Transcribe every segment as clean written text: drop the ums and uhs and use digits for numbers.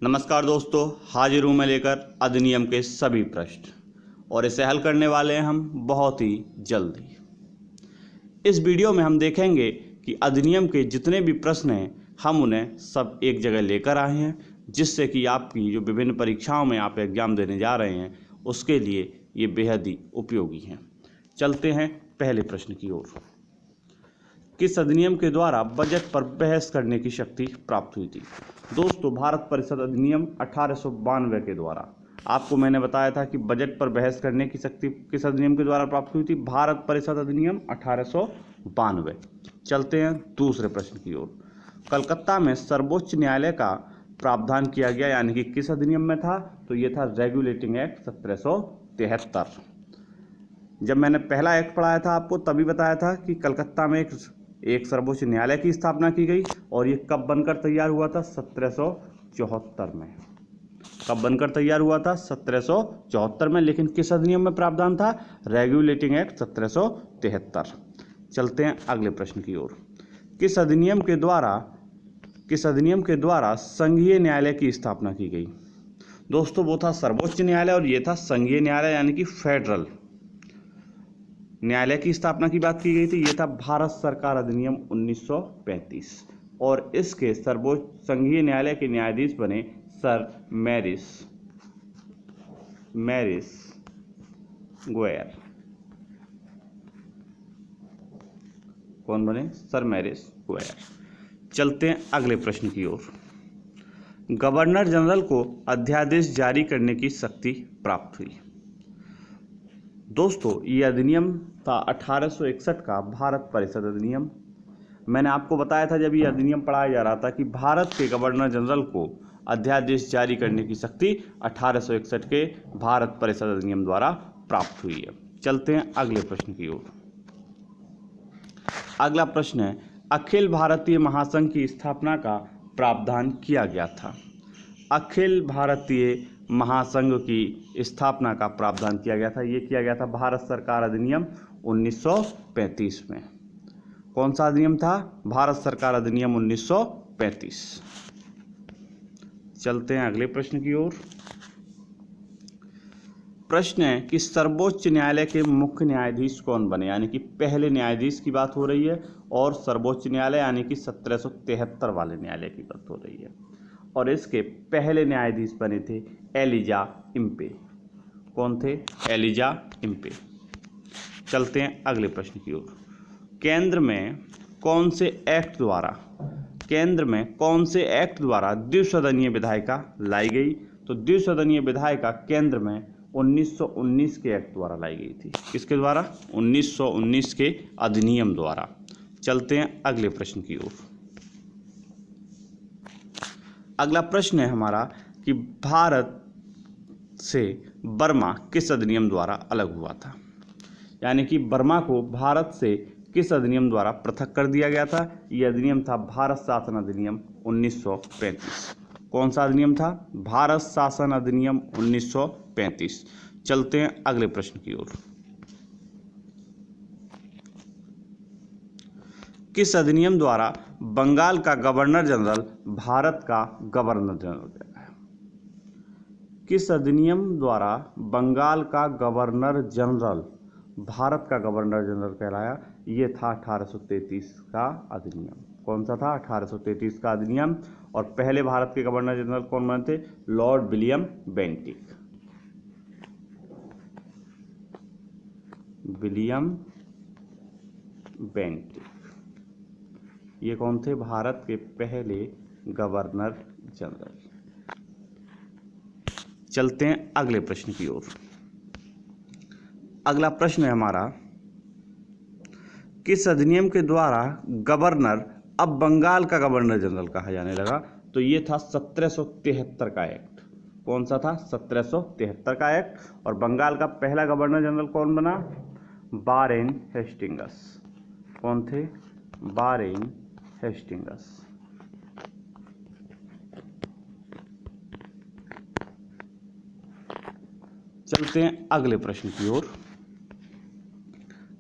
नमस्कार दोस्तों, हाजिर हूँ मैं लेकर अधिनियम के सभी प्रश्न और इसे हल करने वाले हैं हम बहुत ही जल्दी। इस वीडियो में हम देखेंगे कि अधिनियम के जितने भी प्रश्न हैं हम उन्हें सब एक जगह लेकर आए हैं, जिससे कि आपकी जो विभिन्न परीक्षाओं में आप एग्जाम देने जा रहे हैं उसके लिए ये बेहद ही उपयोगी हैं। चलते हैं पहले प्रश्न की ओर। किस अधिनियम के द्वारा बजट पर बहस करने की शक्ति प्राप्त हुई थी? दोस्तों, भारत परिषद अधिनियम 1892 के द्वारा। आपको मैंने बताया था कि बजट पर बहस करने की शक्ति किस अधिनियम के द्वारा प्राप्त हुई थी? भारत परिषद अधिनियम 1892। चलते हैं दूसरे प्रश्न की ओर। कलकत्ता में सर्वोच्च न्यायालय का प्रावधान किया गया, यानी कि किस अधिनियम में था? तो ये था रेगुलेटिंग एक्ट 1773। जब मैंने पहला एक्ट पढ़ाया था आपको तभी बताया था कि कलकत्ता में एक सर्वोच्च न्यायालय की स्थापना की गई और ये कब बनकर तैयार हुआ था? 1774 में। कब बनकर तैयार हुआ था? 1774 में। लेकिन किस अधिनियम में प्रावधान था? Regulating act 1773। चलते हैं अगले प्रश्न की ओर। किस अधिनियम के द्वारा संघीय न्यायालय की स्थापना की गई? दोस्तों, वो था सर्वोच्च न्यायालय और ये था संघीय न्यायालय, यानी कि फेडरल न्यायालय की स्थापना की बात की गई थी। ये था भारत सरकार अधिनियम 1935 और इसके सर्वोच्च संघीय न्यायालय के न्यायाधीश बने सर मैरिस गोयर। कौन बने? सर मैरिस गोयर। चलते हैं अगले प्रश्न की ओर। गवर्नर जनरल को अध्यादेश जारी करने की शक्ति प्राप्त हुई। दोस्तों, ये अधिनियम था 1861 का भारत परिषद अधिनियम। मैंने आपको बताया था जब ये अधिनियम पढ़ाया जा रहा था कि भारत के गवर्नर जनरल को अध्यादेश जारी करने की शक्ति 1861 के भारत परिषद अधिनियम द्वारा प्राप्त हुई है। चलते हैं अगले प्रश्न की ओर। अगला प्रश्न है, अखिल भारतीय महासंघ की स्थापना का प्रावधान किया गया था। अखिल भारतीय महासंघ की स्थापना का प्रावधान किया गया था। ये किया गया था भारत सरकार अधिनियम 1935 में। कौन सा अधिनियम था? भारत सरकार अधिनियम 1935। चलते हैं अगले प्रश्न की ओर। प्रश्न है कि सर्वोच्च न्यायालय के मुख्य न्यायाधीश कौन बने, यानी कि पहले न्यायाधीश की बात हो रही है और सर्वोच्च न्यायालय यानी कि 1773 वाले न्यायालय की बात हो रही है और इसके पहले न्यायाधीश बने थे एलिजा इम्पे। कौन थे? Elijah Impey. चलते हैं अगले प्रश्न की ओर। केंद्र में कौन से एक्ट द्वारा द्विसदनीय विधायिका लाई गई? तो द्विसदनीय विधायिका केंद्र में 1919 के एक्ट द्वारा लाई गई थी। किसके द्वारा? 1919 के अधिनियम द्वारा। चलते हैं अगले प्रश्न की ओर। अगला प्रश्न है हमारा कि भारत से बर्मा किस अधिनियम द्वारा अलग हुआ था, यानी कि बर्मा को भारत से किस अधिनियम द्वारा पृथक कर दिया गया था? यह अधिनियम था भारत शासन अधिनियम 1935। कौन सा अधिनियम था? भारत शासन अधिनियम 1935। चलते हैं अगले प्रश्न की ओर। किस अधिनियम द्वारा बंगाल का गवर्नर जनरल भारत का गवर्नर जनरल? किस अधिनियम द्वारा बंगाल का गवर्नर जनरल भारत का गवर्नर जनरल कहलाया? ये था 1833 का अधिनियम। कौन सा था? 1833 का अधिनियम। और पहले भारत के गवर्नर जनरल कौन बने थे? Lord William Bentinck. ये कौन थे? भारत के पहले गवर्नर जनरल। चलते हैं अगले प्रश्न की ओर। अगला प्रश्न है हमारा, किस अधिनियम के द्वारा गवर्नर अब बंगाल का गवर्नर जनरल कहा जाने लगा? तो ये था 1773 का एक्ट। कौन सा था? 1773 का एक्ट। और बंगाल का पहला गवर्नर जनरल कौन बना? Warren Hastings. कौन थे? Warren Hastings. चलते हैं अगले प्रश्न की ओर।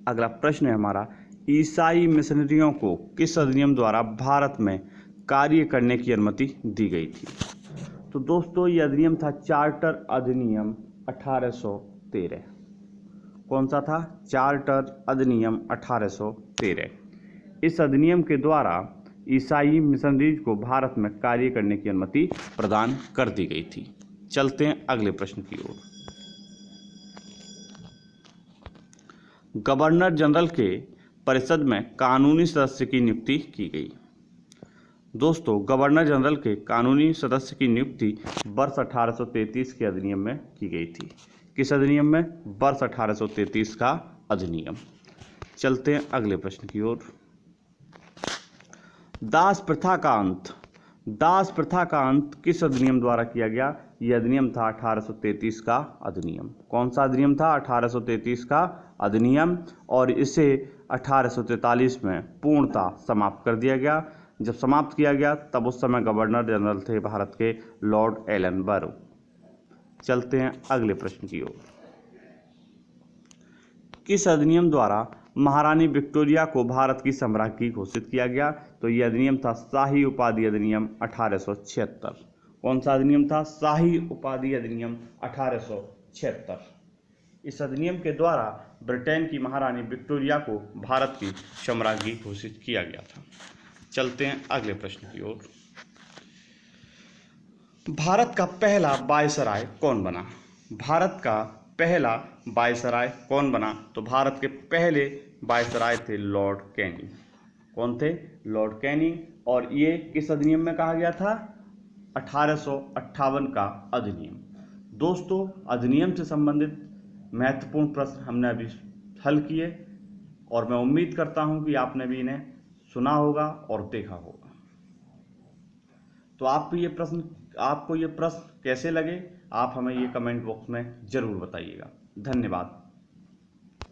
अगला प्रश्न है हमारा, ईसाई मिशनरियों को किस अधिनियम द्वारा भारत में कार्य करने की अनुमति दी गई थी? तो दोस्तों ये अधिनियम था चार्टर अधिनियम 1813। कौन सा था? चार्टर अधिनियम 1813। इस अधिनियम के द्वारा ईसाई मिशनरीज को भारत में कार्य करने की अनुमति प्रदान कर दी गई थी। चलते हैं अगले प्रश्न की ओर। गवर्नर जनरल के परिषद में कानूनी सदस्य की नियुक्ति की गई। दोस्तों गवर्नर जनरल के कानूनी सदस्य की नियुक्ति वर्ष 1833 के अधिनियम में की गई थी। किस अधिनियम में? वर्ष 1833 का अधिनियम। चलते हैं अगले प्रश्न की ओर। दास प्रथा का अंत। दास प्रथा का अंत किस अधिनियम द्वारा किया गया? यह अधिनियम था 1833 का अधिनियम। कौन सा अधिनियम था? 1833 का अधिनियम। और इसे 1843 में पूर्णतः समाप्त कर दिया गया। जब समाप्त किया गया तब उस समय गवर्नर जनरल थे भारत के लॉर्ड एलनबरो। चलते हैं अगले प्रश्न की ओर। किस अधिनियम द्वारा महारानी विक्टोरिया को भारत की सम्राज्ञी घोषित किया गया? तो यह अधिनियम था शाही उपाधि अधिनियम 1876। कौन सा अधिनियम था? शाही उपाधि अधिनियम 1876। इस अधिनियम के द्वारा ब्रिटेन की महारानी विक्टोरिया को भारत की सम्राज्ञी घोषित किया गया था। चलते हैं अगले प्रश्न की ओर। भारत का पहला वायसराय कौन बना? भारत का पहला वायसराय कौन बना? तो भारत के पहले वायसराय थे लॉर्ड कैनिंग। कौन थे? Lord Canning. और ये किस अधिनियम में कहा गया था? 1858 का अधिनियम। दोस्तों अधिनियम से संबंधित महत्वपूर्ण प्रश्न हमने अभी हल किए और मैं उम्मीद करता हूं कि आपने भी इन्हें सुना होगा और देखा होगा। तो आपको ये प्रश्न कैसे लगे? आप हमें ये कमेंट बॉक्स में जरूर बताइएगा। धन्यवाद।